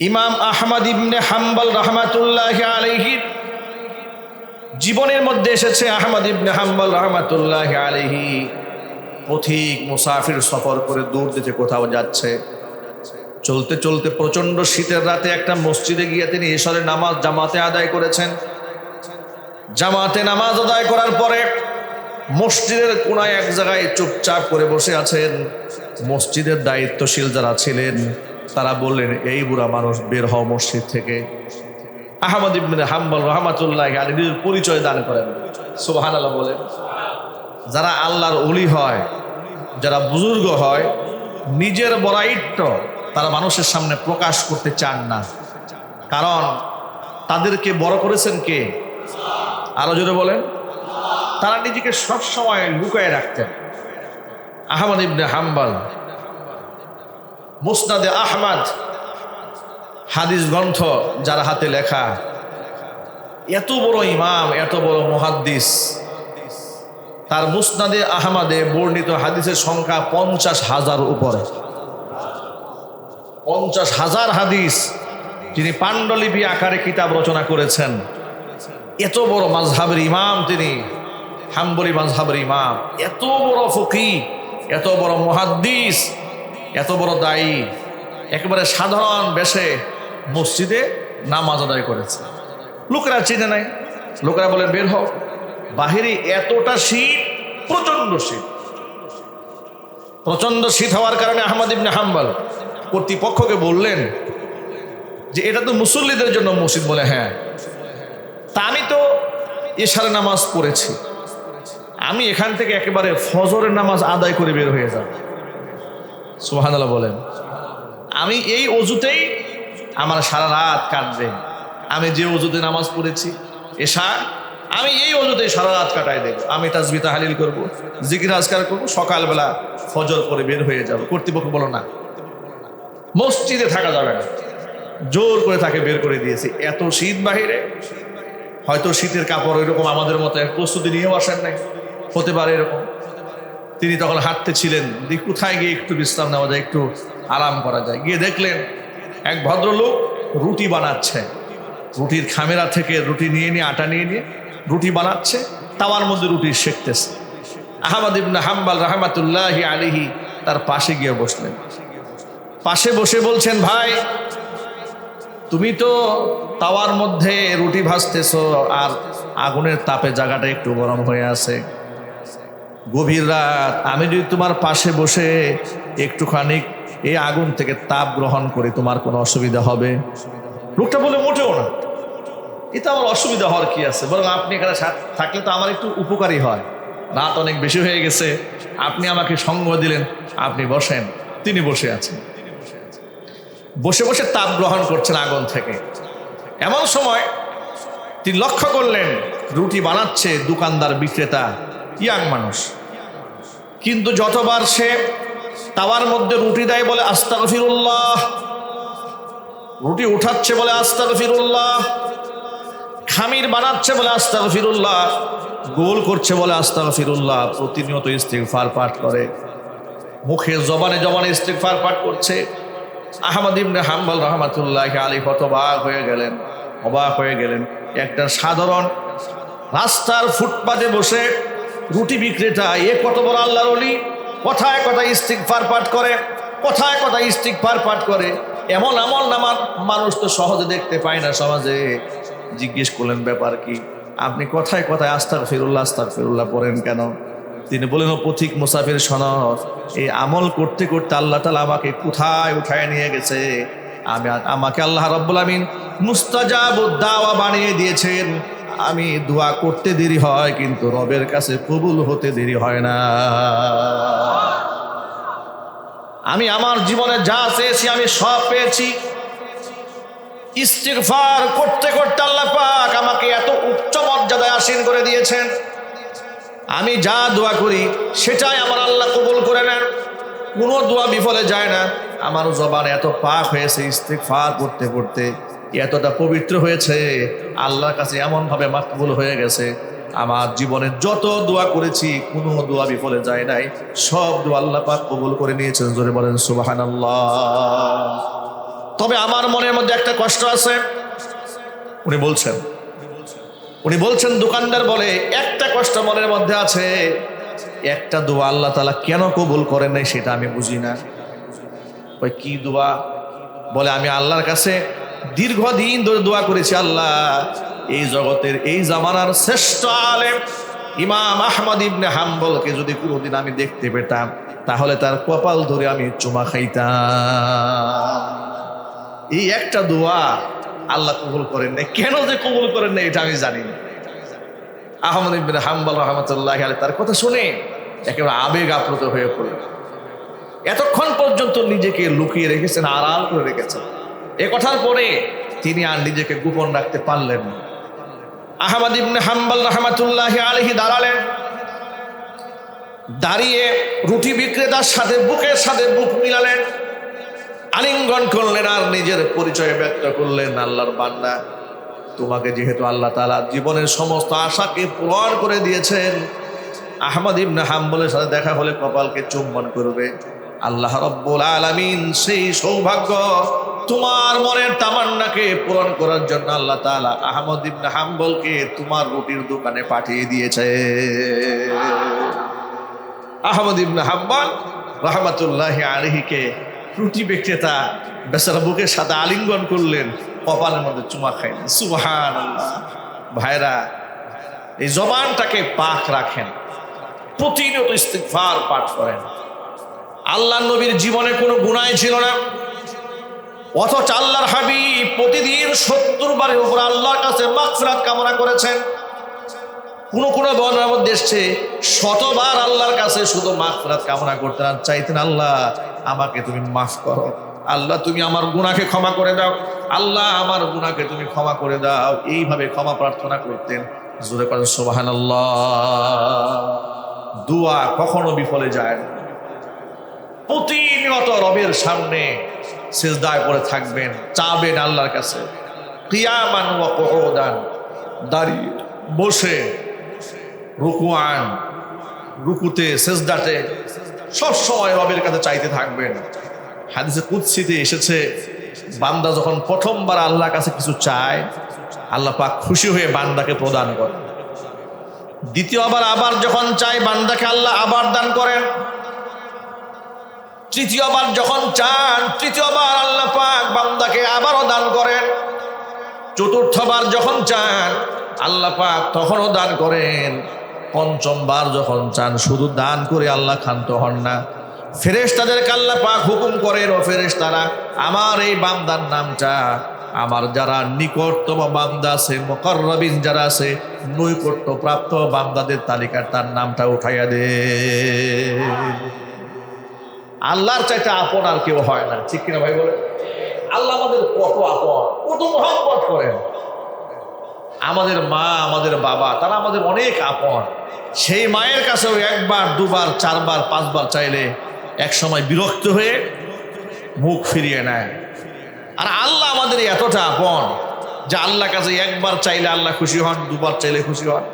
ইমাম আহমদ ইবনে হাম্বল রহমাতুল্লাহি আলাইহি জীবনের মধ্যে এসেছে। আহমদ ইবনে হাম্বল রহমাতুল্লাহি আলাইহি পথিক মুসাফির সফর করে দূর দেশে কোথাও যাচ্ছে। চলতে চলতে প্রচন্ড শীতের রাতে একটা মসজিদে গিয়ে তিনি এশারের নামাজ জামাতে আদায় করেছেন। জামাতে নামাজ আদায় করার পরে মসজিদের কোনায় এক জায়গায় চুপচাপ করে বসে আছেন। মসজিদের দায়িত্বশীল যারা ছিলেন তারা বললেন, এই বুড়া মানুষ বের হও মসজিদ থেকে। আহমদ ইবনে হাম্বল রহমাতুল্লাহি আলাইহির পরিচয় দান করেন। সুবহানাল্লাহ বলেন। যারা আল্লাহর ওলি হয়, যারা বুজুর্গ হয়, নিজের বড়াইত্ব তারা মানুষের সামনে প্রকাশ করতে চান না, কারণ তাদেরকে বড় করেছেন কে? আরো জোরে বলেন। তারা নিজেকে সবসময় লুকায় রাখতেন। আহমদ ইবনে হাম্বল মুসনাদে আহমদ হাদিস গ্রন্থ যার হাতে লেখা, এত বড় ইমাম, এত বড় মুহাদ্দিস, তার মুসনাদে আহমদে বর্ণিত হাদিসের সংখ্যা 50,000 উপরে। 50,000 হাদিস তিনি পাণ্ডুলিপি আকারে কিতাব রচনা করেছেন। এত বড় মাযহাবের ইমাম তিনি, হাম্বলি মাযহাবের ইমাম, এত বড় ফকিহ, এত বড় মুহাদ্দিস, এত বড় দায়ী, একেবারে সাধারণ বেশে মসজিদে নামাজ আদায় করেছে। লোকেরা চিনে নাই, লোকেরা বলেন বের হও। বাহিরে এতটা শীত, প্রচন্ড শীত। প্রচন্ড শীত হওয়ার কারণে আহমদ ইবনে হাম্বল কর্তৃপক্ষকে বললেন যে এটা তো মুসল্লিদের জন্য মসজিদ। বলে হ্যাঁ, তা আমি তো এশারের নামাজ পড়েছি, আমি এখান থেকে একেবারে ফজরের নামাজ আদায় করে বের হয়ে যাব। সুবহানাল্লাহ বলেন। আমি এই অজুতেই আমার সারা রাত কাটবে। আমি যে অজুতে নামাজ পড়েছি এশা, আমি এই অজুতেই সারা রাত কাটাই দেব। আমি তাসবিহ তাহলিল করব, জিকির আজকার করব, সকালবেলা ফজর করে বের হয়ে যাব। কর্তৃপক্ষ বলো না, মসজিদে থাকা যাবে না, জোর করে তাকে বের করে দিয়েছি। এত শীত বাহিরে, হয়তো শীতের কাপড় এরকম আমাদের মতো প্রস্তুতি নিয়েও আসেন নাই, হতে পারে এরকম। তিনি তখন হাঁটতে ছিলেন, কোথায় গিয়ে একটু বিশ্রাম নেওয়া যায়, একটু আরাম করা যায়। গিয়ে দেখলেন এক ভদ্রলোক রুটি বানাচ্ছে। রুটির খামেরা থেকে রুটি নিয়ে নিয়ে, আটা নিয়ে নিয়ে রুটি বানাচ্ছে, তাওয়ার মধ্যে রুটি সেঁকতেছে। আহমদ ইবনে হাম্বল রহমাতুল্লাহি আলাইহি তার পাশে গিয়ে বসলেন। পাশে বসে বলছেন, ভাই তুমি তো তাওয়ার মধ্যে রুটি ভাজতেছো, আর আগুনের তাপে জায়গাটা একটু গরম হয়ে আছে। গভীর রাত, আমি যদি তোমার পাশে বসে একটুখানি এই আগুন থেকে তাপ গ্রহণ করি, তোমার কোনো অসুবিধা হবে? লোকটা বলে, মোটেও না, এটা আমার অসুবিধা হওয়ার কি আছে, বরং আপনি এখানে থাকলে তো আমার একটু উপকারী হয়। রাত অনেক বেশি হয়ে গেছে, আপনি আমাকে সঙ্গ দিলেন, আপনি বসেন। তিনি বসে আছেন, বসে বসে তাপ গ্রহণ করছেন আগুন থেকে। এমন সময় তিনি লক্ষ্য করলেন রুটি বানাচ্ছে দোকানদার, বিক্রেতা, ইয়াং মানুষ। কিন্তু যতবার সে তাওয়ার মধ্যে রুটি দেয় বলে আস্তাগফিরুল্লাহ, রুটি উঠাচ্ছে বলে আস্তাগফিরুল্লাহ, খামির বানাচ্ছে বলে আস্তাগফিরুল্লাহ, গোল করছে বলে আস্তাগফিরুল্লাহ, প্রতিনিয়ত ইস্তিগফার পাঠ করে, মুখে জবানে জবানে ইস্তিগফার পাঠ করছে। আহমদ ইবনে হাম্বল রহমাতুল্লাহি আলাইহি হতবাক হয়ে গেলেন, অবাক হয়ে গেলেন। একটা সাধারণ রাস্তার ফুটপাতে বসে রুটি বিক্রেতা, এ কত বড় আল্লাহর ওলি, কথায় কথায় ইস্তিগফার পাঠ করে, কথায় কথায় ইস্তিগফার পাঠ করে। এমন আমল নামার মানুষ তো সহজে দেখতে পায় না সমাজে। জিজ্ঞেস করলেন, ব্যাপার কি? আপনি কথায় কথায় আস্তাগফিরুল্লাহ আস্তাগফিরুল্লাহ পড়েন কেন? তিনি বলেন, ও পথিক মুসাফির শোনো, এই আমল করতে করতে আল্লাহ তাআলা আমাকে কোথায় উঠায় নিয়ে গেছে। আমাকে আল্লাহ রাব্বুল আমিন মুস্তাজাবুদ দাওয়া বানিয়ে দিয়েছেন। আমি দোয়া করতে দেরি হয়, কিন্তু রবের কাছে কবুল হতে দেরি হয় না। আমি আমার জীবনে যা চেয়েছি আমি সব পেয়েছি। ইস্তিগফার করতে করতে আল্লাহ পাক আমাকে এত উচ্চ মর্যাদায় আসীন করে দিয়েছেন। আমি যা দোয়া করি সেটাই আমার আল্লাহ কবুল করে নেন, কোনো দোয়া বিফলে যায় না। আমার জবান এত পাক হয়েছে ইস্তিগফার করতে করতে, এতটা পবিত্র হয়েছে, আল্লাহর কাছে এমনভাবে মাকবুল হয়ে গেছে। আমার জীবনে যত দোয়া করেছি কোনো দোয়া বিফলে যায় নাই, সব দোয়া আল্লাহ পাক কবুল করে নিয়েছেন। জোরে বলেন সুবহানাল্লাহ। তবে আমার মনের মধ্যে একটা কষ্ট আছে। উনি বলছেন দোকানদার বলে, একটা কষ্ট মনের মধ্যে আছে, একটা দোয়া আল্লাহ তাআলা কেন কবুল করেন নাই সেটা আমি বুঝি না। ওই কি দোয়া? বলে আমি আল্লাহর কাছে দীর্ঘদিন ধরে দোয়া করেছি, আল্লাহ এই জগতের এই জামানার শ্রেষ্ঠ আলেম ইমাম আহমদ ইবনে হাম্বলকে যদি কোনোদিন আমি দেখতে পেতাম তাহলে তার কপাল ধরে আমি চুমা খাইতাম। এই একটা দোয়া আল্লাহ কবুল করেন নাই। কেন যে কবুল করেন নাই এটা আমি জানি না। আহমদ ইবনে হাম্বল রাহমাতুল্লাহি আলাইহি তার কথা শুনে একেবারে আবেগ আপ্লুত হয়ে পড়ল। এতক্ষণ পর্যন্ত নিজেকে লুকিয়ে রেখেছেন, আড়াল করে রেখেছেন। এ কথার পরে তিনি আর নিজেকে গোপন রাখতে পারলেন না। আহমদ ইবনে হাম্বল রাহমাতুল্লাহি আলাইহি দাঁড়ালেন। দাঁড়িয়ে রুটি বিক্রেতার সাথে বুকের সাথে বুক মিলালেন, আলিঙ্গন করলেন আর নিজের পরিচয় ব্যক্ত করলেন, আল্লাহর বান্দা, তোমাকে যেহেতু আল্লাহ তাআলা জীবনের সমস্ত আশাকে পূরণ করে দিয়েছেন, আহমদ ইবনে হাম্বলের সাথে দেখা হলে কপালকে চুম্বন করবে। আল্লাহ রাব্বুল আলামিন সেই সৌভাগ্য তোমার মনের তামান্নাকে পূরণ করার জন্য আল্লাহ তাআলা আহমদ ইবনে হাম্বলকে তোমার রুটির দোকানে পাঠিয়ে দিয়েছে। আহমদ ইবনে হাম্বল রাহমাতুল্লাহি আলাইহিকে রুটি বিক্রেতা বেচারা বুকের সাথে আলিঙ্গন করলেন, কপালের মধ্যে চুমা খাইলেন। সুবহানাল্লাহ। ভাইরা, এই জবানটাকে পাক রাখেন, প্রতিনিয়ত ইস্তিগফার পাঠ করেন। আল্লাহর নবীর জীবনে কোনো গুনাহ ছিল না, অথচ আল্লাহর হাবিব প্রতিদিন 70 বারের উপর আল্লাহর কাছে মাগফিরাত কামনা করেছেন। কোন বর্ণনার মধ্যে এসেছে 100 বার আল্লাহর কাছে শুধু মাগফিরাত কামনা করতেন আর চাইতেন, আল্লাহ আমাকে তুমি মাফ করো, আল্লাহ তুমি আমার গুনাহকে ক্ষমা করে দাও, আল্লাহ আমার গুনাহকে তুমি ক্ষমা করে দাও। এইভাবে ক্ষমা প্রার্থনা করতেন। জোরে পড়েন সুবহানাল্লাহ। দোয়া কখনো বিফলে যায় না। প্রতিনিয়ত রবের সামনে সিজদায় পড়ে থাকবেন, চাবেন আল্লাহর কাছে, কিয়ামান ওয়া কুউদান, দাঁড়িয়ে বসে, রুকুআন, রুকুতে, সিজদাতে সব সময় রবের কাছে চাইতে থাকবেন। হাদিসে কুদসিতে এসেছে, বান্দা যখন প্রথমবার আল্লাহর কাছে কিছু চায়, আল্লাহ পাক খুশি হয়ে বান্দাকে প্রদান করেন। দ্বিতীয়বার আবার যখন চায়, বান্দাকে আল্লাহ আবার দান করেন। তৃতীয়বার যখন চান, তৃতীয়বার আল্লাহ পাক বান্দাকে আবারও দান করেন। চতুর্থবার যখন চান, আল্লাহ পাক তখনও দান করেন। পঞ্চমবার যখন চান, শুধু দান করে আল্লাহ ক্ষান্ত হন না, ফেরেশতাদেরকে আল্লাহ পাক হুকুম করেন, ও ফেরেশতারা, আমার এই বান্দার নামটা আমার যারা নিকটতম বান্দা আছে, মুকাররাবিন যারা আছে, নৈকট্য প্রাপ্ত বান্দাদের তালিকার তার নামটা উঠাইয়া দে। আল্লাহর চাইতে আপন আর কেউ হয় না, ঠিক কিনা ভাই বলে? আল্লাহ আমাদের কত আপন, কত মহব্বত করেন। আমাদের মা, আমাদের বাবা, তারা আমাদের অনেক আপন। সেই মায়ের কাছেও একবার, দুবার, চারবার, পাঁচবার চাইলে এক সময় বিরক্ত হয়ে মুখ ফিরিয়ে নেয়। আর আল্লাহ আমাদের এতটা আপন যে আল্লাহর কাছে একবার চাইলে আল্লাহ খুশি হন, দুবার চাইলে খুশি হন,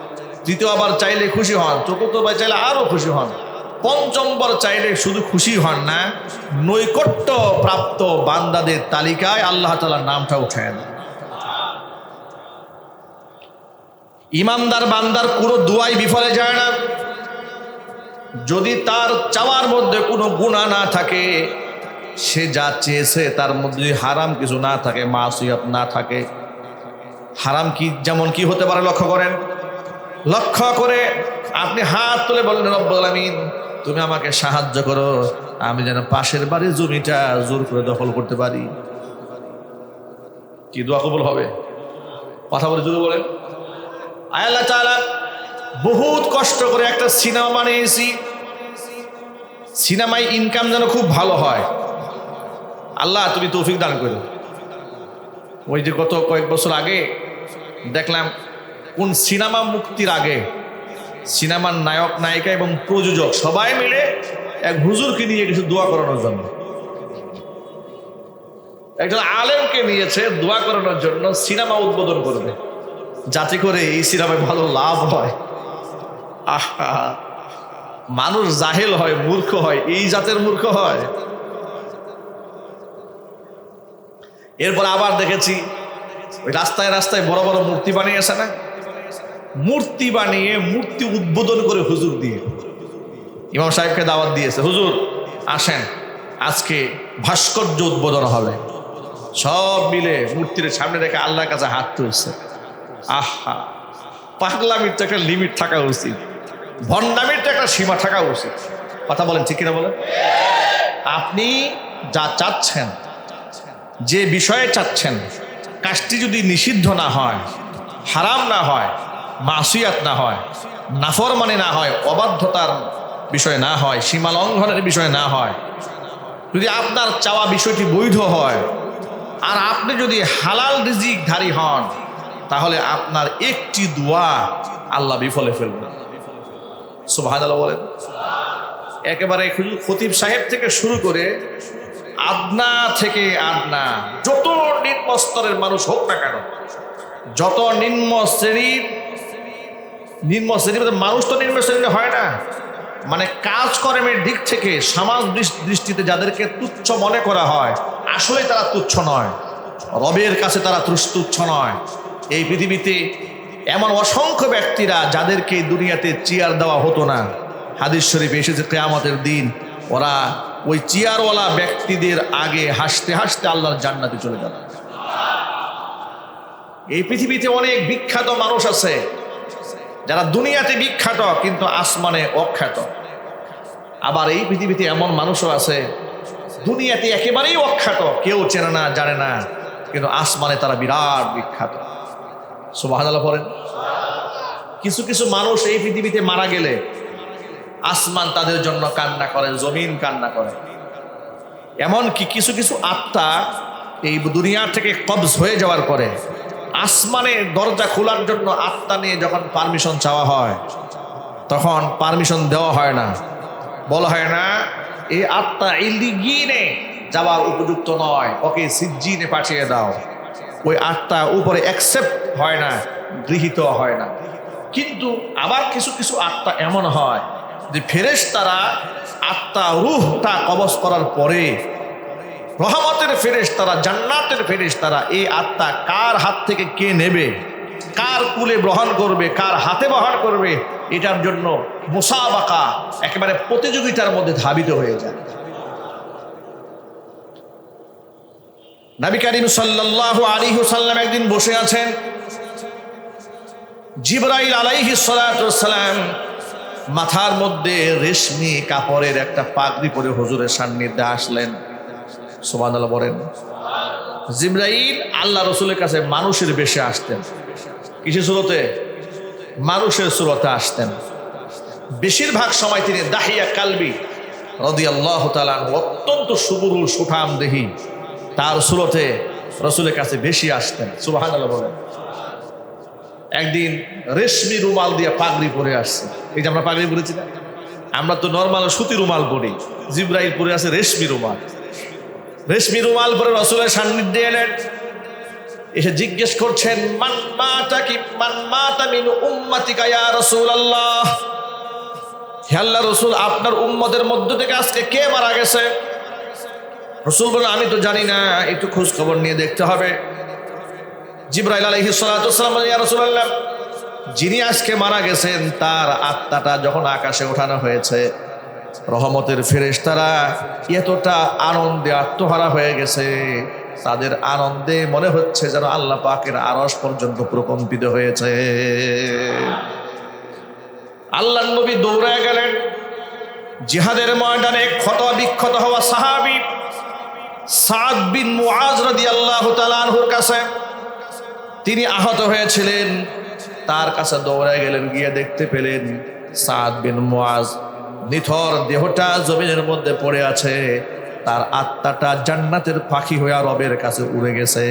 তৃতীয়বার চাইলে খুশি হন, চতুর্থবার চাইলে আরো খুশি হন, পঞ্চমবার চাইলে শুধু খুশি হন না, নৈকট্য প্রাপ্ত বান্দাদের তালিকায় আল্লাহ তাআলার নামটা উঠায় না। ইমানদার বান্দার কোনো দুয়াই বিফলে যায় না। যদি তার চাওয়ার মধ্যে কোনো গুনাহ না থাকে, সে যা চেয়েছে তার মধ্যে হারাম কিছু না থাকে, মাসিয়াত না থাকে। হারাম কি, যেমন কি হতে পারে লক্ষ্য করেন। লক্ষ্য করে আপনি হাত তুলে বলেন, রব্বুল আলামিন তুমি আমাকে সাহায্য করো, আমি যেন পাশের বাড়ির জমিটা জোর করে দখল করতে পারি। কি দোয়া কবুল হবে? কথা বলে জোরে বলেন। আল্লাহ তাআলা বহুত কষ্ট করে একটা সিনেমা বানিয়েছি, সিনেমায় ইনকাম যেন খুব ভালো হয়। আল্লাহ তুমি তৌফিক দান করো। ওই যে গত কয়েক বছর আগে দেখলাম, কোন সিনেমা মুক্তির আগে সিনেমার নায়ক, নায়িকা এবং প্রযোজক সবাই মিলে এক হুজুরকে নিয়ে কিছু দোয়া করানোর জন্য, একজন আলেমকে নিয়েছে দোয়া করানোর জন্য, সিনেমা উদ্বোধন করবে, যাতে করে এই সিনেমায় ভালো লাভ হয়। আহা, মানুষ জাহেল হয়, মূর্খ হয়, এই জাতের মূর্খ হয়। এরপর আবার দেখেছি ওই রাস্তায় রাস্তায় বড় বড় মূর্তি বানিয়েছে না, মূর্তি বানিয়ে মূর্তি উদ্বোধন করে হুজুর দিয়ে ইমাম সাহেবকে দাওয়াত দিয়েছে, হুজুর আসেন আজকে ভাস্কর্য উদ্বোধন হবে। সব মিলে মূর্তির সামনে রেখে আল্লাহর কাছে হাত তুলছে। আহা, পাগলামির তো একটা লিমিট থাকা উচিত, ভণ্ডামির তো একটা সীমা থাকা উচিত। কথা বলেন ঠিক কিনা বলেন? আপনি যা চাচ্ছেন, যে বিষয়ে চাচ্ছেন, কাজটি যদি নিষিদ্ধ না হয়, হারাম না হয়, মাসিয়াত না হয়, নাফরমানি না হয়, অবাধ্যতার বিষয় না হয়, সীমা লঙ্ঘনের বিষয় না হয়, যদি আপনার চাওয়া বিষয়টি বৈধ হয় আর আপনি যদি হালাল রিজিকধারী হন, তাহলে আপনার একটি দোয়া আল্লাহ বিফলে ফেলবেন। সুবহানাল্লাহ বলেন। একেবারে খতিব সাহেব থেকে শুরু করে আদনা থেকে আদনা যত নিম্ন স্তরের মানুষ হোক না কেন, যত নিম্ন শ্রেণীর মানুষ তো নিম্ন শ্রেণীর হয় না, মানে কাজকর্মের দিক থেকে সমাজ দৃষ্টিতে যাদেরকে তুচ্ছ মনে করা হয়, আসলে তারা তুচ্ছ নয়, রবের কাছে তারা তুচ্ছ নয়। এই পৃথিবীতে এমন অসংখ্য ব্যক্তিরা যাদেরকে দুনিয়াতে চেয়ার দেওয়া হতো না, হাদিস শরীফে এসেছে কিয়ামতের দিন ওরা ওই চেয়ারওয়ালা ব্যক্তিদের আগে হাসতে হাসতে আল্লাহর জান্নাতে চলে যাবে। এই পৃথিবীতে অনেক বিখ্যাত মানুষ আছে যারা দুনিয়াতে বিখ্যাত কিন্তু আসমানে অখ্যাত। আবার এই পৃথিবীতে এমন মানুষও আছে দুনিয়াতে একেবারেই অখ্যাত, কেউ চেনে না জানে না, কিন্তু আসমানে তারা বিরাট বিখ্যাত। সুবহানাল্লাহ বলেন। কিছু কিছু মানুষ এই পৃথিবীতে মারা গেলে আসমান তাদের জন্য কান্না করে, জমিন কান্না করে। এমনকি কিছু কিছু আত্মা এই দুনিয়া থেকে কবজ হয়ে যাওয়ার পরে আসমানের দরজা খোলার জন্য আত্মা নিয়ে যখন পারমিশন চাওয়া হয়, তখন পারমিশন দেওয়া হয় না, বলা হয় না এই আত্মা ইল্লিগিনে যাওয়ার উপযুক্ত নয়, ওকে সিজ্জিনে পাঠিয়ে দাও। ওই আত্মা উপরে অ্যাকসেপ্ট হয় না, গৃহীত হয় না। কিন্তু আবার কিছু কিছু আত্মা এমন হয় যে ফেরেশতারা আত্মা রূহটা কবজ করার পরে রহমতের ফেরেশতারা, জান্নাতের ফেরেশতারা এই আত্মা কার হাত থেকে কে নেবে, কার কুলে গ্রহণ করবে, কার হাতে বহন করবে, এটার জন্য মুসাবাকা, একেবারে প্রতিযোগিতার মধ্যে ধাবিত হয়ে যায়। নবী করিম সাল্লাল্লাহু আলাইহি ওয়াসাল্লাম একদিন বসে আছেন, জিবরাইল আলাইহিস সালাতু ওয়াস সালাম মাথার মধ্যে রেশমি কাপড়ের একটা পাগড়ি পরে হুজুরের সান্নিধ্যে আসলেন। সুবহানাল্লাহ বলেন। জিবরাইল আল্লাহ রাসূলের কাছে মানুষের বেশে আসতেন। কিসের সুরতে? মানুষের সুরতে আসতেন। বেশিরভাগ সময় তিনি দাহিয়া কালবি রাদিয়াল্লাহু তাআলা অত্যন্ত সুবুরুল সুঠাম দেহি তার সুরতে রাসূলের কাছে বেশি আসতেন। সুবহানাল্লাহ বলেন। একদিন রেশমি রুমাল দিয়ে পাগড়ি পরে আসছে। এই যে আমরা পাগড়ি পরেছি না, আমরা তো নর্মাল সুতি রুমাল পরি, জিবরাইল পরে আছে রেশমি রুমাল। রেশমি রুমাল পরে রাসূলের সান্নিধ্যে এলেন, এসে জিজ্ঞেস করছেন মান মাতা মিন উম্মাতিকা ইয়া রাসূলুল্লাহ, হে আল্লাহর রাসূল আপনার উম্মতের মধ্য থেকে আজকে কে মারা গেছে? রাসূল বলেন আমি তো জানি না, একটু খোঁজ খবর নিয়ে দেখতে হবে। জিবরাইল আলাইহিস সালাতু ওয়াস সালাম, ইয়া রাসূলুল্লাহ যিনি আজকে মারা গেছেন তার আত্মাটা যখন আকাশে ওঠানো হয়েছে, রহমতের ফেরেশতারা এতটা আনন্দে আত্মহারা হয়ে গেছে, তাদের আনন্দে মনে হচ্ছে যেন আল্লাহ পাকের আরশ পর্যন্ত প্রকম্পিত হয়েছে। আল্লাহর নবী দৌড়ায় গেলেন জিহাদের ময়দানে ক্ষত বিক্ষত হওয়া সাহাবী সাদ বিন মুআজ রাদিয়াল্লাহু তাআলা আনহুর কাছে। তিনি আহত হয়েছিলেন, তার কাছে দৌড়ায় গেলেন, গিয়ে দেখতে পেলেন সাদ বিন মুআজ নিথর দেহটা জমিনের মধ্যে পড়ে আছে, তার আত্মাটা জান্নাতের পাখি হয়ে রবের কাছে উড়ে গেছে।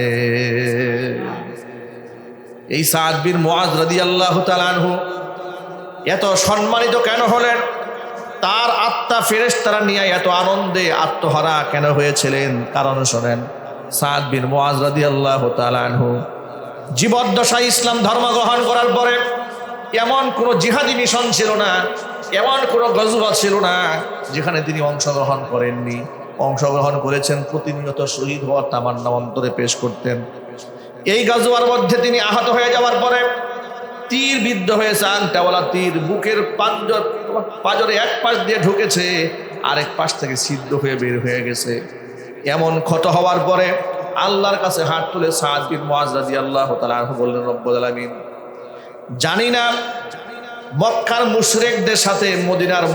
এই সাদ বিন মুআজ রাদিয়াল্লাহু তাআলা আনহু এত সম্মানিত কেন হলেন? তার আত্মা ফেরেশতারা নিয়ে এত আনন্দে আত্মহারা কেন হয়েছিলেন? কারণ শোনেন, সাদ বিন মুআজ রাদিয়াল্লাহু তাআলা আনহু জীবদ্দশায় ইসলাম ধর্ম গ্রহণ করার পরে এমন কোনো জিহাদি মিশন ছিল না, এমন কোনো গজওয়া ছিল না যেখানে তিনি অংশগ্রহণ করেননি। অংশগ্রহণ করেছেন, প্রতিনিয়ত শহীদ হওয়ার তামান্না অন্তরে পেশ করতেন। এই গাজওয়ার মধ্যে তিনি আহত হয়ে যাওয়ার পরে তীর বিদ্ধ হয়েছে, আংটাওয়ালা তীর বুকের পাঁজরে এক পাশ দিয়ে ঢুকেছে, আরেক পাশ থেকে সিদ্ধ হয়ে বের হয়ে গেছে। এমন ক্ষত হওয়ার পরে আল্লাহর কাছে হাত তুলে সাদ বিন মুআজ রাদিয়াল্লাহু তাআলা আনহু বললেন, রব্বুল আলামিন, জানি না মক্কার মুশরিকদের সাথে মদিনার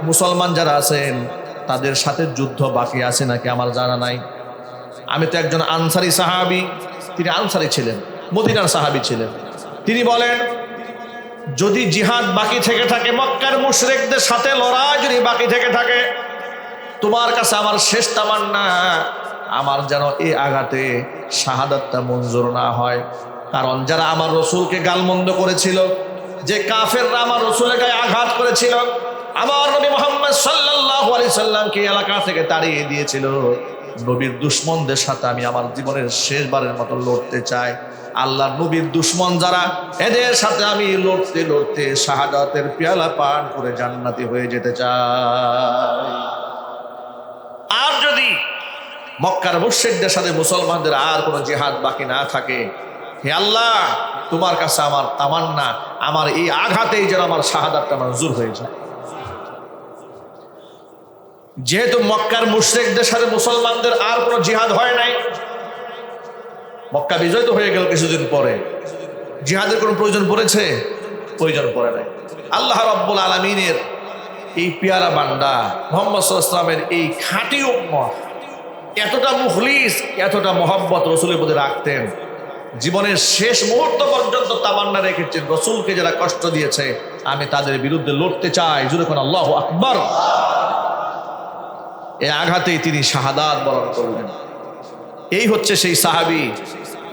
মুসলমান যারা আছেন তাদের সাথে যুদ্ধ বাকি আছে নাকি, আমার জানা নাই। আমি তো একজন আনসারি সাহাবী, তিনি আনসারি ছিলেন, মদিনার সাহাবী ছিলেন। তিনি বলেন, যদি জিহাদ বাকি থেকে থাকে, মক্কার মুশরিকদের সাথে লড়াই যদি বাকি থেকে থাকে, তোমার কাছে আমার শেষ তামান্না, আমার যেন এই আঘাতে শাহাদাতটা মঞ্জুর না হয়। কারণ যারা আমার রসুলকে গালমন্দ করেছিল, যে কাফেররা আমার রসুলের গায়ে আঘাত করেছিল, আমার নবী মুহাম্মদ সাল্লাল্লাহু আলাইহি সাল্লামকে এলাকা থেকে তাড়িয়ে দিয়েছিল, নবীর দুশমনদের সাথে আমি আমার জীবনের শেষবারের মতো লড়তে চাই। আল্লাহ নবীর দুশমন যারা, এদের সাথে আমি লড়তে লড়তে শাহাদাতের পেয়ালা পান করে জান্নাতি হয়ে যেতে চাই। আর যদি মক্কার মুশরিকদের সাথে মুসলমানদের আর কোনো জিহাদ বাকি না থাকে, হে আল্লাহ, তোমার কাছে আমার তামান্না, আমার এই আঘাতেই যেন আমার শাহাদাতটা মঞ্জুর হয়ে যায়। যেহেতু মক্কার মুশরিকদের সাথে মুসলমানদের আর কোনো জিহাদ হয় নাই, মক্কা বিজয় তো হয়ে গেল কিছুদিন পরে, জিহাদের কোনো প্রয়োজন পড়েছে? প্রয়োজন পড়ে নাই। আল্লাহ রাব্বুল আলামিনের এই পেয়ারা বান্দা মুহাম্মদ সাল্লাল্লাহু আলাইহি ওয়াসাল্লামের এই খাঁটি উম্মত এতটা মুখলিস, এতটা মহব্বত রসুলের প্রতি রাখতেন, জীবনের শেষ মুহূর্ত পর্যন্ত তামান্না রেখেছেন, রসুলকে যারা কষ্ট দিয়েছে আমি তাদের বিরুদ্ধে লড়তে চাই। জোরে কোন আল্লাহু আকবার। এই আঘাতেই তিনি শাহাদাত বরণ করলেন। এই হচ্ছে সেই সাহাবী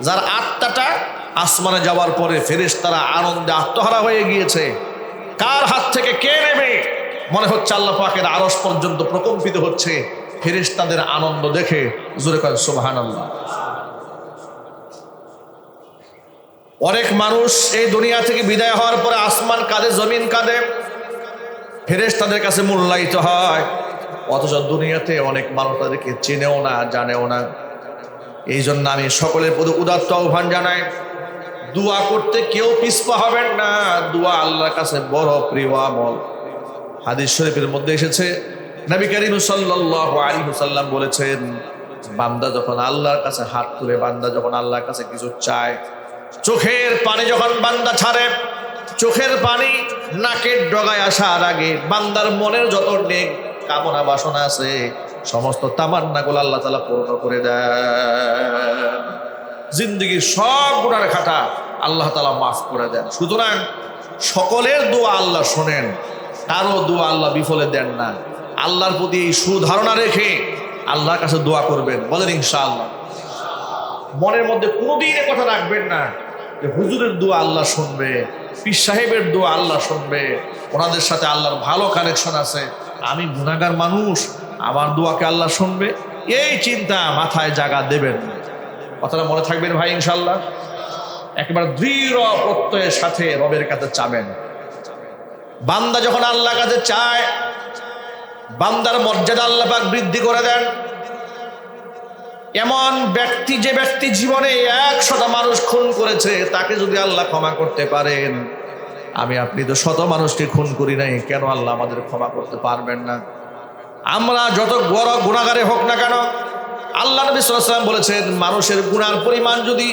যার আত্মাটা আসমানে যাওয়ার পরে ফেরেশতারা আনন্দে আত্মহারা হয়ে গিয়েছে। কার হাত থেকে কে নেবে, মনে হচ্ছে আল্লাহ পাকের আরশ পর্যন্ত প্রকম্পিত হচ্ছে ফেরেশতাদের আনন্দ দেখে। জোরে করেন সুবহানাল্লাহ। অনেক মানুষ এই দুনিয়া থেকে বিদায় হওয়ার পরে আসমান কাঁদে, জমিন কাঁদে, ফেরেশতাদের কাছে মূল্যায়িত হয়, অথচ দুনিয়াতে অনেক মানুষ তাদেরকে চেনেও না, জানেও না। এই জন্য আমি সকলের প্রতি উদাত্ত আহ্বান জানাই, দোয়া করতে কেউ পিছপা হবেন না। দোয়া আল্লাহর কাছে বড় প্রিয় আমল। হাদিস শরীফের মধ্যে এসেছে, নবী করিম সাল্লাল্লাহু আলাইহি ওয়াসাল্লাম বলেছেন, বান্দা যখন আল্লাহর কাছে হাত তুলে, বান্দা যখন আল্লাহর কাছে কিছু চায়, চোখের পানি যখন বান্দা ছাড়ে, চোখের পানি নাকের ডগায় আসার আগে বান্দার মনের যত নেক কামনা বাসনা আছে সমস্ত তামান্নাগুলো আল্লাহ তাআলা পূর্ণ করে দেন। জিন্দেগির সব গুনার খাতা আল্লাহ তাআলা মাফ করে দেন। সুতরাং সকলের দোয়া আল্লাহ শোনেন, কারো দোয়া আল্লাহ বিফলে দেন না। আল্লাহর প্রতি এই সুধারণা রেখে আল্লাহর কাছে দোয়া করবেন, বলেন ইনশাআল্লাহ। মনের মধ্যে কোনোদিন কথা রাখবেন না যে হুজুরের দোয়া আল্লাহ শুনবে, পীর সাহেবের দোয়া আল্লাহ শুনবে, ওনাদের সাথে আল্লাহর ভালো কানেকশন আছে, আমি গুনাহগার মানুষ, আমার দোয়াকে আল্লাহ শুনবে, এই চিন্তা মাথায় জায়গা দেবেন না। কথাটা মনে থাকবেন ভাই ইনশাআল্লাহ। একেবারে দৃঢ় প্রত্যয়ের সাথে রবের কাছে চাবেন। বান্দা যখন আল্লাহর কাছে চায়, বান্দার মর্যাদা আল্লাহ পাক বৃদ্ধি করে দেন। এমন ব্যক্তি, যে ব্যক্তি জীবনে 100টা মানুষ খুন করেছে, তাকে যদি আল্লাহ ক্ষমা করতে পারেন, আমি আপনি তো 100 মানুষকে খুন করি নাই, কেন আল্লাহ আমাদের ক্ষমা করতে পারবেন না? আমরা যত বড় গুনাহগারে হোক না কেন, আল্লাহ নবী সাল্লাল্লাহু আলাইহি ওয়াসাল্লাম বলেছেন, মানুষের গুনার পরিমাণ যদি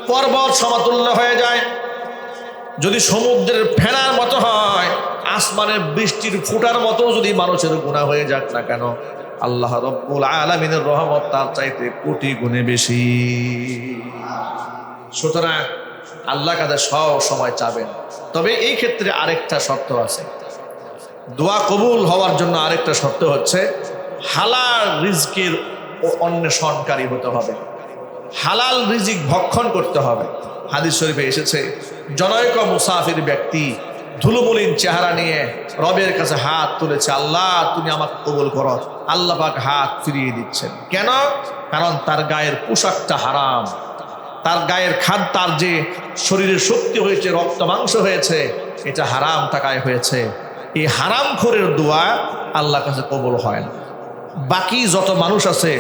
পর্বত সমতুল্য হয়ে যায়, যদি সমুদ্রের ফেনার মতো হয়, আসমানের বৃষ্টির ফুটার মতো যদি মানুষের গুনাহ হয়ে যাক না কেন, আল্লাহ রব্বুল আলামিনের রহমত তার চাইতে কোটি গুণে বেশি। সুতরাং আল্লাহর কাছে সব সময় চাবেন। তবে এই ক্ষেত্রে আরেকটা শর্ত আছে, দোয়া কবুল হওয়ার জন্য আরেকটা শর্ত হচ্ছে হালাল রিজকের অন্বেষণকারী হতে হবে, হালাল রিজিক ভক্ষণ করতে হবে। হাদিস শরীফে এসেছে, জনৈক মুসাফির ব্যক্তি ধুলোমলিন চেহারা নিয়ে রবের কাছে হাত তুলেছে, আল্লাহ তুমি আমাকে কবুল করো। আল্লাহ পাক হাত ফিরিয়ে দিচ্ছেন। কেন? কারণ তার গায়ের পোশাকটা হারাম, তার গায়ের খাদ্য, তার যে শরীরের শক্তি হয়েছে, রক্ত মাংস হয়েছে, এটা হারাম টাকায় হয়েছে। এই হারাম খোরের দোয়া আল্লাহর কাছে কবুল হয় না। বাকি যত মানুষ আছে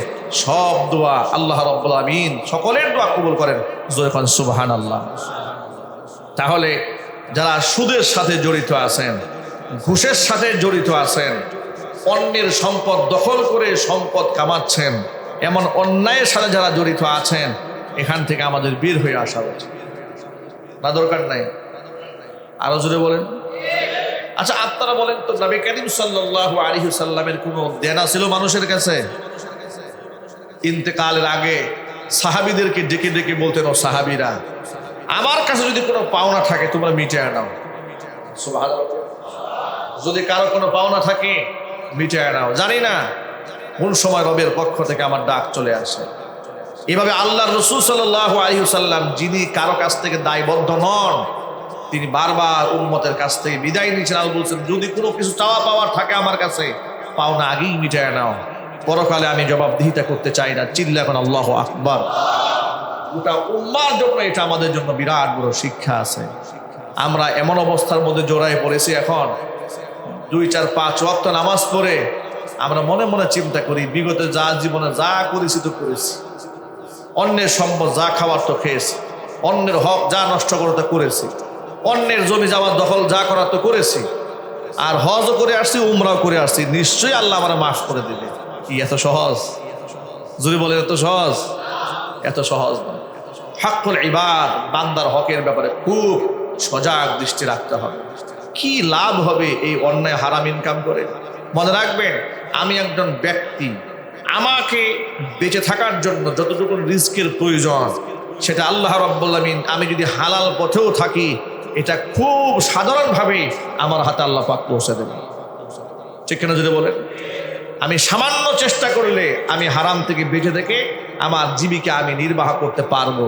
সব দোয়া আল্লাহ রাব্বুল আমিন সকলের দোয়া কবুল করেন। জোরে কোন সুবহানাল্লাহ। তাহলে যারা সুদের সাথে জড়িত আছেন, ঘুষের সাথে জড়িত আছেন, অন্যের সম্পদ দখল করে সম্পদ কামাচ্ছেন, এমন অন্যায়ের সাথে যারা জড়িত আছেন, এখান থেকে আমাদের বের হয়ে আসা উচিত না? দরকার নাই? আরো জোরে বলেন। আচ্ছা আপনারা বলেন তো, নবী করিম সাল্লাল্লাহু আলাইহি ওয়াসাল্লামের কোনো দেনা ছিল মানুষের কাছে? ইন্তেকালের আগে সাহাবীদেরকে ডেকে ডেকে বলতেন, ও সাহাবীরা, আমার কাছে যদি কোনো পাওনা থাকে তোমরা মিটিয়ে নাও। সুবহানাল্লাহ। যদি কারো কোনো পাওনা থাকে মিটিয়ে নাও। জানি না কোন সময় রবের পক্ষ থেকে আমার ডাক চলে আসে। এভাবে আল্লাহর রাসূল সাল্লাল্লাহু আলাইহি ওয়াসাল্লাম, যিনি কারো কাছ থেকে দায়বদ্ধ নন, তিনি বারবার উম্মতের কাছ থেকে বিদায় নিয়েছেন আর বলছেন, যদি কোনো কিছু চাওয়া পাওয়ার থাকে আমার কাছে, পাওনা আগেই মিটায় নাও, পরকালে আমি জবাবদিহিতা করতে চাই না। চিল্লা এখন আল্লাহু আকবার। গোটা উম্মার জন্য এটা আমাদের জন্য বিরাট বড় শিক্ষা আছে। আমরা এমন অবস্থার মধ্যে জড়াই পড়েছি এখন, 2, 4, 5 ওয়াক্ত নামাজ পড়ে আমরা মনে মনে চিন্তা করি, বিগত যা জীবনে যা করেছি তো করেছি, অন্যের সম্পদ যা খাওয়ার তো খেয়েছি, অন্যের হক যা নষ্ট করতে করেছি, অন্যের জমি যাওয়ার দখল যা করার তো করেছি, আর হজও করে আসছি, উমরাও করে আসছি, নিশ্চয়ই আল্লাহ আমরা মাফ করে দেবে। কি এত সহজ? যদি বলেন এত সহজ? এত সহজ না। হকুল ইবাদ, বান্দার হকের ব্যাপারে খুব সজাগ দৃষ্টি রাখতে হবে। কি লাভ হবে এই অন্যায় হারাম ইনকাম করে? মনে রাখবেন, আমি একজন ব্যক্তি, আমাকে বেঁচে থাকার জন্য যতটুকু রিস্কের প্রয়োজন সেটা আল্লাহ রাব্বুল আমিন, আমি যদি হালাল পথেও থাকি, এটা খুব সাধারণভাবে আমার হাতে আল্লাহ পাক পৌঁছে দেবেন। ঠিক কিনা যদি বলেন? আমি সামান্য চেষ্টা করলে আমি হারাম থেকে বেঁচে থেকে আমার জীবিকা আমি নির্বাহ করতে পারবো।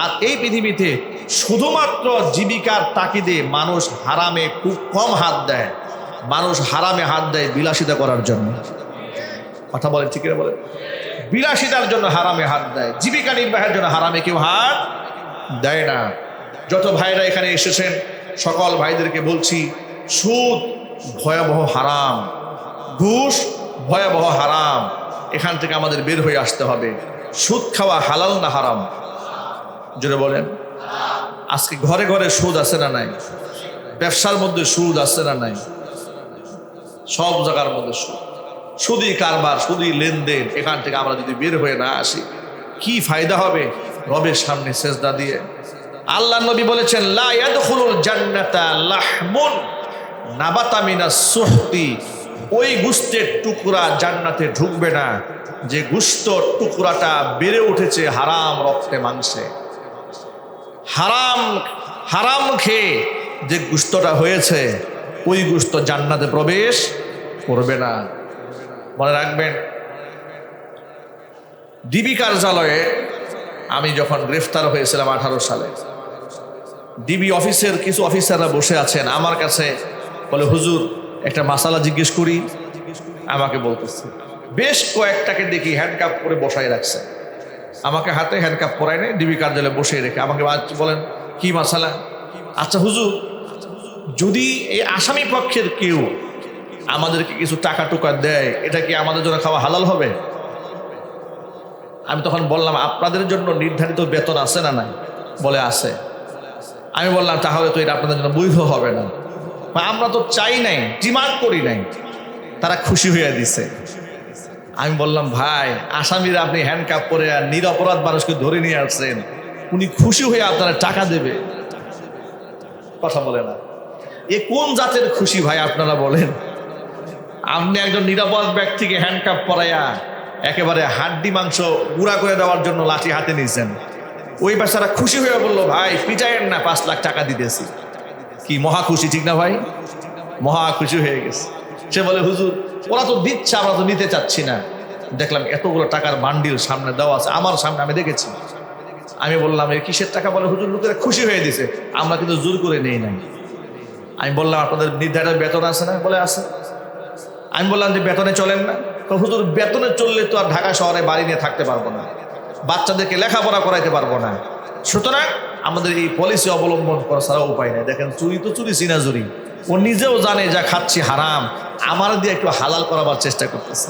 আর এই পৃথিবীতে শুধুমাত্র জীবিকার তাগিদে মানুষ হারামে খুব কম হাত দেয়। মানুষ হারামে হাত দেয় বিলাসিতা করার জন্য। কথা বলেন, ঠিক কিনা বলেন? বিলাসিতার জন্য হারামে হাত দেয়, জীবিকা নির্বাহের জন্য হারামে কেউ হাত দেয় না। যত ভাইরা এখানে এসেছেন সকল ভাইদেরকে বলছি, সুদ ভয়াবহ হারাম, ঘুষ ভয়াবহ হারাম। এখান থেকে আমাদের বের হয়ে আসতে হবে। সুদ খাওয়া হালাল না হারাম? জোরে বলেন। আজকে ঘরে ঘরে সুদ আছে না নাই? ব্যবসার মধ্যে সুদ আছে না নাই? সব জায়গার মধ্যে সুদ, সুদি কারবার, সুদি লেনদেন। এখান থেকে আমরা যদি বের হয়ে না আসি, কি ফায়দা হবে রবের সামনে সেজদা দিয়ে? আল্লাহ নবী বলেছেন, লা ইয়াদখুলুল জান্নাতা লাহমুন নাবাতা মিনাস সুহতি। ওই গোশতের টুকরা জান্নাতে ঢুকবে না যে গোশতের টুকরাটা বেড়ে উঠেছে হারাম রক্তে মাংসে। হারাম খেয়ে যে গোশতটা হয়েছে, ওই গোশত জান্নাতে প্রবেশ করবে না। মনে রাখবেন, ডিবি কার্যালয়ে আমি যখন গ্রেফতার হয়েছিলাম 18 সালে, ডিবি অফিসের কিছু অফিসাররা বসে আছেন, আমার কাছে বলে, হুজুর একটা মাসালা জিজ্ঞেস করি। আমাকে বলতেছে, বেশ কয়েকটাকে দেখি হ্যান্ডকাপ করে বসাই রাখছে, আমাকে হাতে হ্যান্ডকাপ পরাই নেই, ডিবি কার্যালয়ে বসিয়ে রেখে আমাকে বলেন, কি মাসালা? আচ্ছা হুজুর, যদি এই আসামি পক্ষের কেউ আমাদেরকে কিছু টাকা টুকা দেয়, এটা কি আমাদের জন্য খাওয়া হালাল হবে? আমি তখন বললাম, আপনাদের জন্য নির্ধারিত বেতন আছে না নাই? বলে আছে। আমি বললাম, তাহলে তো এটা আপনাদের জন্য বৈধ হবে না। আমরা তো চাই নাই, ডিমান্ড করি নাই। তারা খুশি হয়ে দিছে। আমি বললাম, ভাই, আসামিরা আপনি হ্যান্ডকাপ পরে আর নিরপরাধ মানুষকে ধরে নিয়ে আসছেন, উনি খুশি হয়ে আপনারা টাকা দেবে? কথা বলে না। এ কোন জাতের খুশি ভাই আপনারা বলেন? আপনি একজন নিরাপদ ব্যক্তিকে হ্যান্ডকাপ পরাইয়া একেবারে হাড্ডি মাংস গুঁড়া করে দেওয়ার জন্য লাঠি হাতে নিয়েছেন। ওই বাচ্চারা খুশি হয়ে বললো, ভাই পিটাইয়েন না, 5 লাখ টাকা দিতেছি। কি মহা খুশি, ঠিক না ভাই? মহা খুশি হয়ে গেছে। সে বলে, হুজুর ওরা তো দিচ্ছে, আমরা তো নিতে চাচ্ছি না। দেখলাম এতগুলো টাকার বান্ডিল সামনে দেওয়া আছে, আমার সামনে, আমি দেখেছি। আমি বললাম, এর কিসের টাকা? বলে, হুজুর লোকেরা খুশি হয়ে দিছে, আমরা কিন্তু জোর করে নেই নাই। আমি বললাম, আপনাদের নির্ধারিত বেতন আছে না? বলে আছে। আমি বললাম যে বেতনে চলেন না? হুজুর বেতনে চললে তো আর ঢাকা শহরে বাড়ি নিয়ে থাকতে পারবো না, বাচ্চাদেরকে লেখাপড়া করাইতে পারবো না, সুতরাং আমাদের এই পলিসি অবলম্বন করা ছাড়া উপায় নেই। দেখেন, চুরি তো চুরি চিনাজুরি, ও নিজেও জানে যা খাচ্ছি হারাম, আমার দিয়ে একটু হালাল করাবার চেষ্টা করতেছে।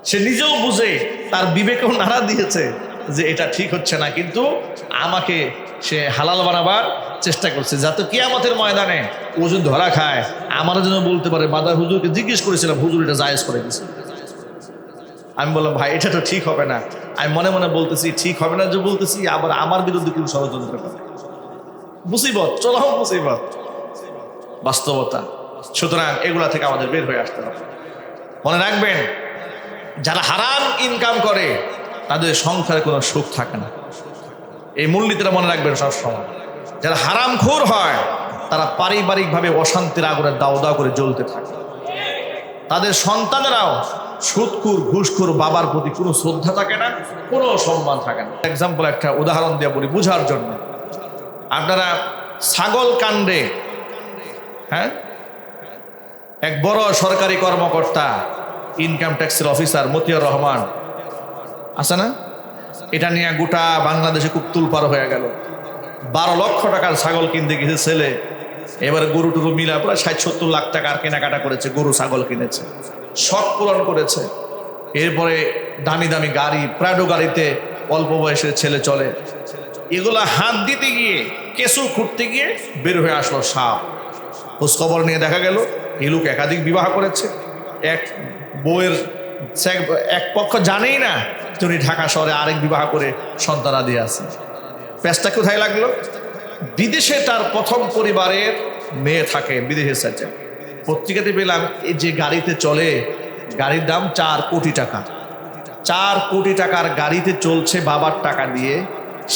সে নিজেও বুঝে, তার বিবেকেও নাড়া দিয়েছে যে এটা ঠিক হচ্ছে না, কিন্তু আমাকে সে হালাল বানাবার চেষ্টা করছে, যাতে কিয়ামতের ময়দানে ও যদি ধরা খায় আমার জন্য বলতে পারে বাদা হুজুরকে জিজ্ঞেস করেছিলাম, হুজুর এটা জায়েজ করে দিয়েছে। আমি বললাম ভাই এটা তো ঠিক হবে না। আমি মনে মনে বলতেছি ঠিক হবে না যে বলতেছি, আবার আমার বিরুদ্ধে কিন্তু ষড়যন্ত্র করে। মুসিবত, চরম মুসিবত, বাস্তবতা। সুতরাং এগুলা থেকে আমাদের বের হয়ে আসতে হবে। মনে রাখবেন, যারা হারাম ইনকাম করে তাদের সংসারে কোনো সুখ থাকে না। এই মূলনীতিটা মনে রাখবেন সবসময়। যারা হারামখোর হয় তারা পারিবারিকভাবে অশান্তির আগুনে দাও দাও করে জ্বলতে থাকে। তাদের সন্তানেরাও সুদখোর, ঘুষখোর, বাবার প্রতি কোনো শ্রদ্ধা থাকে না, কোনো সম্মান থাকে না। এক্সাম্পল একটা উদাহরণ দিয়ে বলি বুঝার জন্য। আপনারা ছাগল কাণ্ডে, হ্যাঁ, এক বড় সরকারি কর্মকর্তা, ইনকাম ট্যাক্সের অফিসার মতিয়ার রহমান আছে না, এটা নিয়ে গোটা বাংলাদেশে খুব তুলপার হয়ে গেল। 12 লক্ষ টাকার ছাগল কিনতে গেছে ছেলে, এবার গরু টুরু মিলা প্রায় 60-70 লাখ টাকার কেনাকাটা করেছে, গরু ছাগল কিনেছে, শখ পূরণ করেছে। এরপরে দামি দামি গাড়ি, প্রাডো গাড়িতে অল্প বয়সের ছেলে চলে। এগুলা হাত দিতে গিয়ে, কেঁচু খুঁড়তে গিয়ে বের হয়ে আসলো সাপ। খোঁজ খবর নিয়ে দেখা গেল এই লোক একাধিক বিবাহ করেছে। এক বউয়ের এক পক্ষ জানেই না তিনি ঢাকা শহরে আরেক বিবাহ করে সন্তানাদি আছে। পেঁচটা কোথায় লাগলো? বিদেশে তার প্রথম পরিবারের মেয়ে থাকে, বিদেশে সাথে। পত্রিকাতে পেলাম এই যে গাড়িতে চলে, গাড়ির দাম 4 কোটি টাকা। 4 কোটি টাকার গাড়িতে চলছে বাবার টাকা দিয়ে।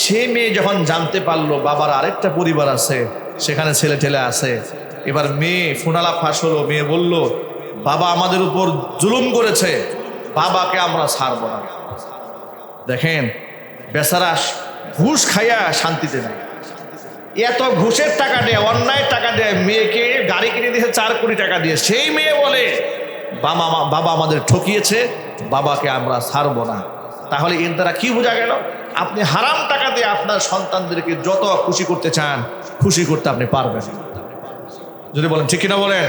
সে মেয়ে যখন জানতে পারলো বাবার আরেকটা পরিবার আছে, সেখানে ছেলে ঠেলে আছে, এবার মেয়ে ফোনালাপ ফাঁস হলো। মেয়ে বলল, বাবা আমাদের উপর জুলুম করেছে, বাবাকে আমরা ছাড়ব না। দেখেন, বেচারা ঘুষ খাইয়া শান্তিতে নাই। এত ঘুষের টাকা দেয়, অন্যায় টাকা দেয়, মেয়েকে গাড়ি কিনে দিয়েছে 4 কোটি টাকা দিয়ে। সেই মেয়ে বলে বাবা আমাদের ঠকিয়েছে, বাবাকে আমরা ছাড়ব না। তাহলে এর দ্বারা কি বোঝা গেল? আপনি হারাম টাকা দিয়ে আপনার সন্তানদেরকে যত খুশি করতে চান, খুশি করতে আপনি পারবেন। যদি বলেন ঠিক কিনা বলেন,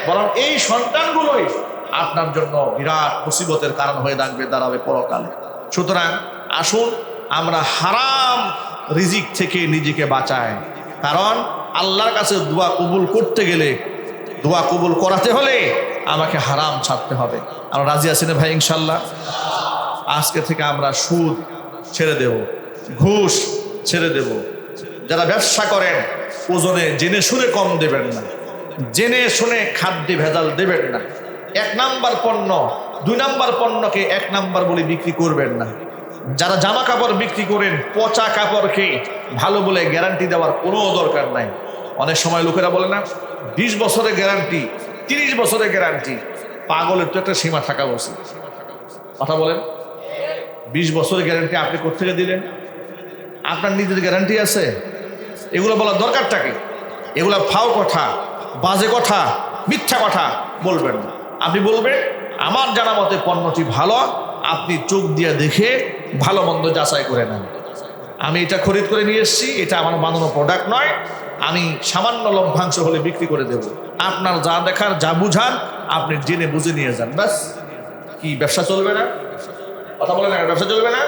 বরং এই সন্তানগুলোই আপনার জন্য বিরাট মুসিবতের কারণ হয়ে দাঁড়াবে পরকালে। সুতরাং আসুন আমরা হারাম রিজিক থেকে নিজেকে বাঁচাই। কারণ আল্লাহর কাছে দোয়া কবুল করতে গেলে, দোয়া কবুল করাতে হলে আমাকে হারাম ছাড়তে হবে। আমরা রাজি আছি না ভাই? ইনশাল্লাহ আজকে থেকে আমরা সুদ ছেড়ে দেব, ঘুষ ছেড়ে দেব। যারা ব্যবসা করেন ওজনে জেনে শুনে কম দেবেন না, জেনে শুনে খাদ্যে ভেজাল দেবেন না। 1 নাম্বার পণ্য 2 নাম্বার পণ্যকে 1 নাম্বার বলে বিক্রি করবেন না। যারা জামা কাপড় বিক্রি করেন, পচা কাপড়কে ভালো বলে গ্যারান্টি দেওয়ার কোনো দরকার নাই। অনেক সময় লোকেরা বলে না 20 বছরের গ্যারান্টি, 30 বছরের গ্যারান্টি। পাগলের তো একটা সীমা থাকা উচিত। কথা বলেন, 20 বছরের গ্যারান্টি আপনি কোত্থেকে দিলেন? আপনার নিজের গ্যারান্টি আছে? এগুলো বলার দরকারটা কি? এগুলো ফাও কথা, বাজে কথা, মিথ্যা কথা বলবেন না। আপনি বলবেন আমার জানা মতে পণ্যটি ভালো, আপনি চোখ দিয়ে দেখে ভালো মন্দ যাচাই করে নেন। আমি এটা খরিদ করে নিয়ে এসেছি, এটা আমার বানানো প্রোডাক্ট নয়, আমি সামান্য লভ্যাংশ হলে বিক্রি করে দেব। আপনার যা দেখার, যা বুঝান আপনি জেনে বুঝে নিয়ে যান, ব্যাস। কি ব্যবসা চলবে না? কথা বলে না, ব্যবসা চলবে না?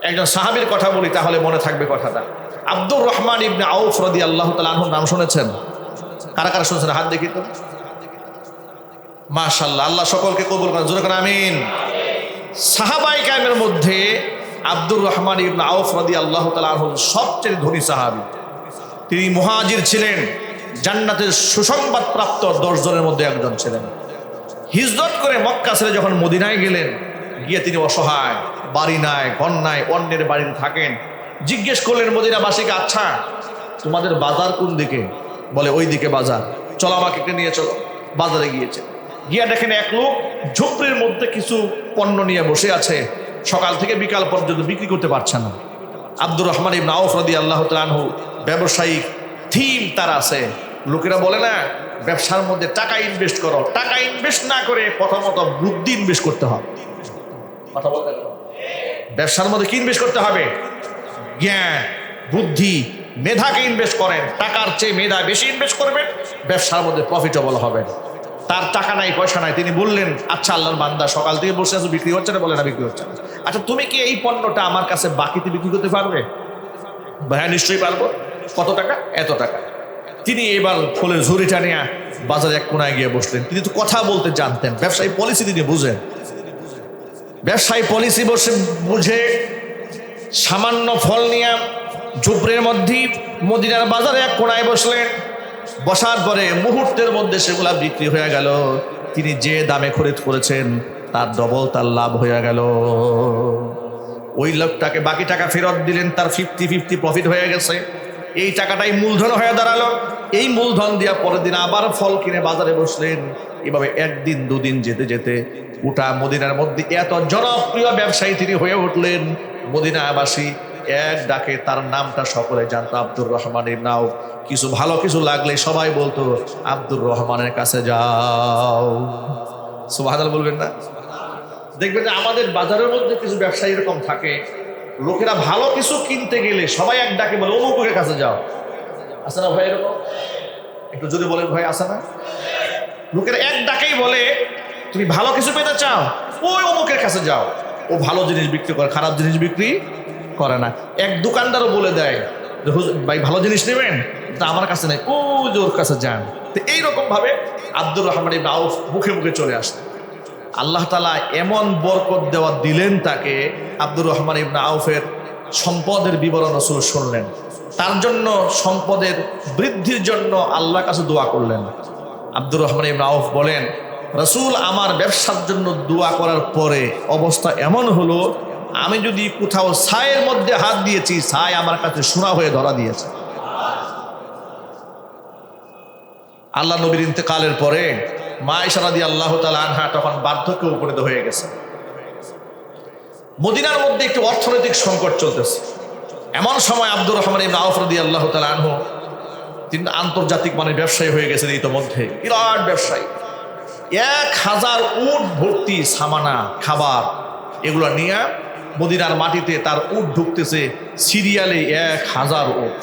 একজন সাহাবীর কথা বলি তাহলে মনে থাকবে কথাটা। আব্দুর রহমান ইবনে আউফ রাদিয়াল্লাহু তাআলা আনহুর নাম শুনেছেন? কারা কারা শুনেছেন হাত দেখি তো। মাশাআল্লাহ, আল্লাহ সকলকে কবুল করেন, জোরে করে আমিন। সাহাবায়ে কেরামের মধ্যে আব্দুর রহমান ইবনে আউফ রাদিয়াল্লাহু তাআলা আনহু সবচেয়ে ধনী সাহাবী। তিনি মুহাজির ছিলেন, জান্নাতের সুসংবাদ প্রাপ্ত 10 জনের মধ্যে একজন ছিলেন। হিজরত করে মক্কা ছেড়ে যখন মদিনায় গেলেন, গিয়ে তিনি অসহায়, বাড়ি নাই, ঘর নাই, অন্যের বাড়িতে থাকেন। জিজ্ঞেস করলেন মদিনাবাসীকে, আচ্ছা তোমাদের বাজার কোন দিকে? বলে ওই দিকে বাজার। চলো আমাকে একটু নিয়ে চলো। বাজারে গিয়েছে, গিয়া দেখেন এক লোক ঝুপড়ির মধ্যে কিছু পণ্য নিয়ে বসে আছে, সকাল থেকে বিকাল পর্যন্ত বিক্রি করতে পারছে না। আব্দুর রহমান ইবনে আউফ রাদিয়াল্লাহু তাআলা আনহু ব্যবসায়িক থিম তার আছে। লোকেরা বলে না ব্যবসার মধ্যে টাকা ইনভেস্ট করো, টাকা ইনভেস্ট না করে প্রথমত বুদ্ধি ইনভেস্ট করতে হবে। কথা বলতে, ব্যবসার মধ্যে কি ইনভেস্ট করতে হবে? জ্ঞান, বুদ্ধি, মেধাকে ইনভেস্ট করেন। টাকার চেয়ে মেধা বেশি ইনভেস্ট করবেন, ব্যবসার মধ্যে প্রফিটেবল হবেন। তার টাকা নাই, পয়সা নাই। তিনি বললেন, আচ্ছা আল্লাহর বান্দা, সকাল থেকে বসে আছো, বিক্রি হচ্ছে না? বলে না, বিক্রি হচ্ছে না। আচ্ছা তুমি কি এই পণ্যটা আমার কাছে বাকিতে বিক্রি করতে পারবে? হ্যাঁ নিশ্চয়ই পারবো। কত টাকা? এত টাকা। তিনি এবার ফলের ঝুড়িটা নিয়ে বাজারে এক কোনায় গিয়ে বসলেন। তিনি তো কথা বলতে জানতেন, ব্যবসায়ী পলিসি তিনি বুঝেন। ব্যবসায়ী পলিসি বসে বুঝে সামান্য ফল নিয়ে ঝুপড়ির মধ্যে মদিনার বাজারে এক কোনায় বসলেন। বসার পরে মুহূর্তের মধ্যে সেগুলা বিক্রি হয়ে গেল। তিনি যে দামে খরিদ করেছেন তার ডবল তার লাভ হয়ে গেল। ওই লোকটাকে বাকি টাকা ফেরত দিলেন, তার 50-50 প্রফিট হয়ে গেছে। এই টাকাটাই মূলধন হয়ে দাঁড়ালো। এই মূলধন দিয়া পরের দিন আবার ফল কিনে বাজারে বসলেন। এভাবে একদিন দুদিন যেতে যেতে গোটা মদিনার মধ্যে এত জনপ্রিয় ব্যবসায়ী তিনি হয়ে উঠলেন। মদিনাবাসী এক ডাকে তার নামটা সকলে জানতো, আব্দুর রহমান ইবনে আউফ। কিছু ভালো কিছু লাগলে সবাই বলতো, আব্দুর রহমানের কাছে যাও। সুবহানাল্লাহ বলবেন না? দেখবেন যে আমাদের বাজারের মধ্যে কিছু ব্যবসায়ী এরকম থাকে, লোকেরা ভালো কিছু কিনতে গেলে সবাই এক ডাকে বলে, অমুকের কাছে যাও। আছে না ভাই এরকম? একটু যদি বলেন ভাই, আছে না? লোকেরা এক ডাকেই বলে, তুমি ভালো কিছু পেতে চাও, ওই অমুকের কাছে যাও। ও ভালো জিনিস বিক্রি করে, খারাপ জিনিস বিক্রি করে না। এক দোকানদারও বলে দেয়, ভাই ভালো জিনিস নেবেন, তা আমার কাছে নেই, ও যে ওর কাছে যান। তো এইরকম ভাবে আব্দুর রহমান ইবনে আউফ মুখে মুখে চলে আসলেন। আল্লাহ তাআলা এমন বরকত দেওয়া দিলেন তাকে। আব্দুর রহমান ইবনে আউফের সম্পদের বিবরণ রাসূল শুনলেন। তার জন্য সম্পদের বৃদ্ধির জন্য আল্লাহর কাছে দোয়া করলেন। আব্দুর রহমান ইবনে আউফ বলেন, রাসূল আমার ব্যবসার জন্য দোয়া করার পরে অবস্থা এমন হলো, আমি যদি কোথাও ছায়ের মধ্যে হাত দিয়েছি, ছাই আমার কাছে সোনা হয়ে ধরা দিয়েছে। আল্লাহ নবীর ইন্তেকালের পরে মা আয়েশা রাদিয়াল্লাহু তাআলা আনহা তখন বার্ধক্যে উপনীত হয়ে গেছে। মদিনার মধ্যে একটি অর্থনৈতিক সংকট চলতেছে। এমন সময় আব্দুর রহমান ইবনে আউফ রাদিয়াল্লাহু তাআলা আনহু, তিনি আন্তর্জাতিক মানের ব্যবসায়ী হয়ে গেছেন ইতোমধ্যে, বিরাট ব্যবসায়ী। 1000 উট ভর্তি সামানা, খাবার, এগুলো নিয়ে মদিনার মাটিতে তার উট ঢুকতেছে সিরিয়ালে 1000 উট।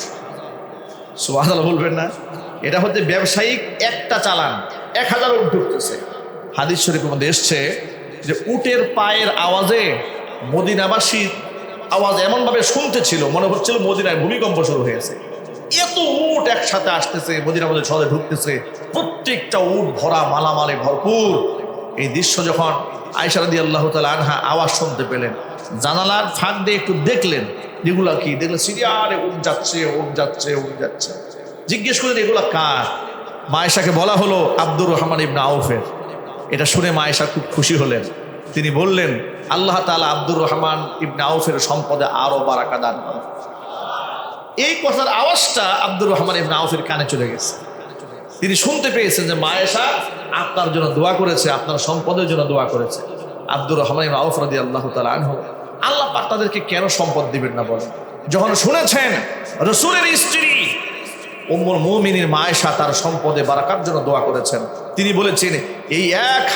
সুবহানাল্লাহ বলবেন না? এটা হচ্ছে ব্যবসায়িক একটা চালান, 1000 উট ঢুকতেছে। হাদিস শরীফের মধ্যে এসছে যে উটের পায়ের আওয়াজে মদিনাবাসী আওয়াজ এমনভাবে শুনতেছিল, মনে হচ্ছিল মদিনায় ভূমিকম্প শুরু হয়েছে। এত উট একসাথে আসতেছে, মদিনার মধ্যে শহরে ঢুকতেছে, প্রত্যেকটা উট ভরা মালামালে ভরপুর। এই দৃশ্য যখন আয়েশা রাদিয়াল্লাহু তাআলা আনহা আওয়াজ শুনতে পেলেন, জানালার ফাঁক দিয়ে একটু দেখলেন, এগুলা কি? দেখলেন সিরিয়ালে উট যাচ্ছে, উট যাচ্ছে, উট যাচ্ছে। জিজ্ঞেস করলেন, এগুলা কার? মা আয়েশাকে বলা হলো আব্দুর রহমান ইবনে আউফের। এটা শুনে মা আয়েশা খুব খুশি হলেন। তিনি বললেন, আল্লাহ তাআলা আব্দুর রহমান ইবনে আউফের সম্পদে আরো বারাকা দান করেন। এই কথার আওয়াজটা আব্দুর রহমান ইবনে আউফের কানে চলে গেছে। তিনি শুনতে পেয়েছেন যে মা আয়েশা আপনার জন্য দোয়া করেছে, আপনার সম্পদের জন্য দোয়া করেছে। আব্দুর রহমান ইবনে আউফ রাদিয়াল্লাহু তাআলা আনহু, আল্লাহ পাক তাদেরকে কেন সম্পদ দিবেন না বলেন? যখন শুনেছেন রাসূলের স্ত্রী উম্মুল মুমিনিন মা আয়েশা তার সম্পদে বারাকার জন্য দোয়া করেছেন, তিনি বলেছেন, এই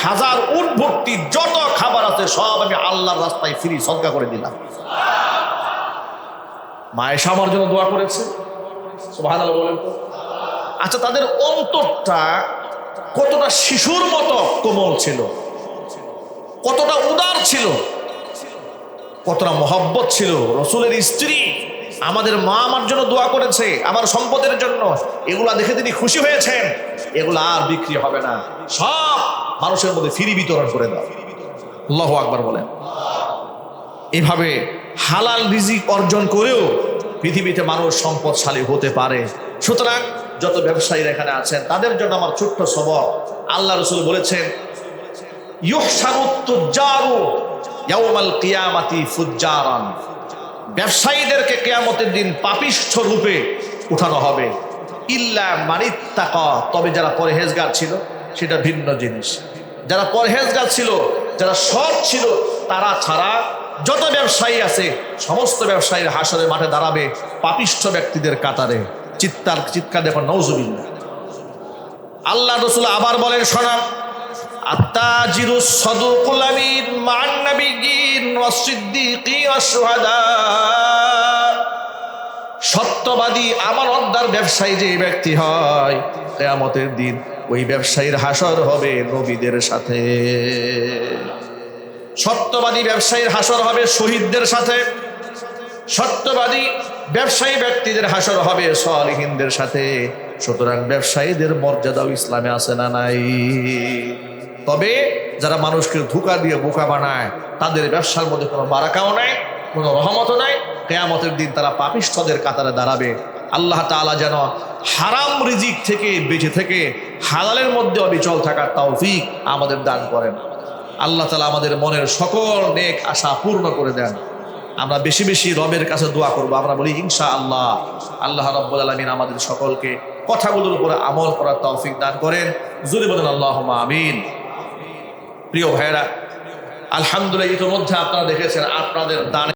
1000 উট ভর্তি যত খাবার আছে সব আমি আল্লাহর রাস্তায় ফ্রি সদকা করে দিলাম। মা আয়েশা আমার জন্য দোয়া করেছে। সুবহানাল্লাহ বলেন তো। আচ্ছা, তাদের অন্তরটা কতটা শিশুর মতো কোমল ছিল, কতটা উদার ছিল, কতটা মহব্বত ছিল। রাসূলের স্ত্রী, আমাদের মা আমার জন্য দোয়া করেছে আমার সম্পদের জন্য, এগুলা দেখে তিনি খুশি হয়েছেন। এগুলা আর বিক্রি হবে না, সব মানুষের মধ্যে ফ্রি বিতরণ করে দাও। আল্লাহু আকবার বলেন। এভাবে হালাল রিজিক অর্জন করেও পৃথিবীতে মানুষ সম্পদশালী হতে পারে। সুতরাং যত ব্যবসায়ীরা এখানে আছেন তাদের জন্য আমার ছোট্ট সবক, আল্লাহ রাসূল বলেছেন, ইউহশারুত তুজ্জারু ইয়াউমাল কিয়ামাতি ফুজ্জারান। ব্যবসায়ীদেরকে কিয়ামতের দিন পাপিষ্ঠ রূপে উঠানো হবে। ইল্লা মানিত্তাকা, তবে যারা পরহেজগার ছিল সেটা ভিন্ন জিনিস। যারা পরহেজগার ছিল, যারা সৎ ছিল, তারা ছাড়া যত ব্যবসায়ী আছে সমস্ত ব্যবসায়ীর হাসরের মাঠে দাঁড়াবে পাপিষ্ঠ ব্যক্তিদের কাতারে। চিৎকার দেখো নাউজুবিল্লাহ। আল্লাহ রাসূল আবার বলেন, শোনা, আত্তাজিরুস সাদুকুল আমিন মান নাবিয়্যিন ওয়াস সিদ্দীকিন ওয়াস শুহাদা। সত্যবাদী আমানতদার ব্যবসায়ী যে ব্যক্তি হয়, কিয়ামতের দিন ওই ব্যবসায়ীর হাসর হবে নবীদের সাথে। সত্যবাদী ব্যবসায়ীর হাসর হবে শহীদদের সাথে। সত্যবাদী ব্যবসায়ী ব্যক্তিদের হাসর হবে সালিহিনদের সাথে। সুতরাং ব্যবসায়ীদের মর্যাদাও ইসলামে আছে না নাই? তবে যারা মানুষকে ধোঁকা দিয়ে বোকা বানায়, তাদের ব্যবসার মধ্যে কোনো বারাকাও নাই, কোনো রহমতও নাই। কিয়ামতের দিন তারা পাপিষ্ঠদের কাতারে দাঁড়াবে। আল্লাহ তাআলা যেন হারাম রিজিক থেকে বেঁচে থেকে হালালের মধ্যে অবিচল থাকার তৌফিক আমাদের দান করেন। আল্লাহ তাআলা আমাদের মনের সকল নেক আশা পূর্ণ করে দেন। আমরা বেশি বেশি রবের কাছে দোয়া করব। আমরা বলি ইনশাআল্লাহ। আল্লাহ রাব্বুল আলামিন আমাদের সকলকে কথাগুলোর উপরে আমল করার তৌফিক দান করেন। জোরে বলেন আল্লাহুম্মা আমিন। প্রিয় ভাইরা, আলহামদুলিল্লাহ, ইতিমধ্যে আপনারা দেখেছেন আপনাদের দান